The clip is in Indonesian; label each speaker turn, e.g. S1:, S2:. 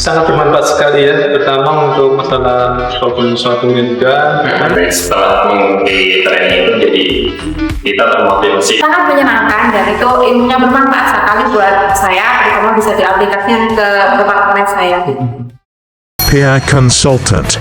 S1: Sangat bermanfaat sekali ya, terutama untuk masalah problem solving juga.
S2: Setelah mengikuti training itu jadi kita termotivasi.
S3: Sangat menyenangkan dan itu ilmunya bermanfaat sekali buat saya, terutama bisa diaplikasikan ke beberapa klien saya.
S4: PQI Consultant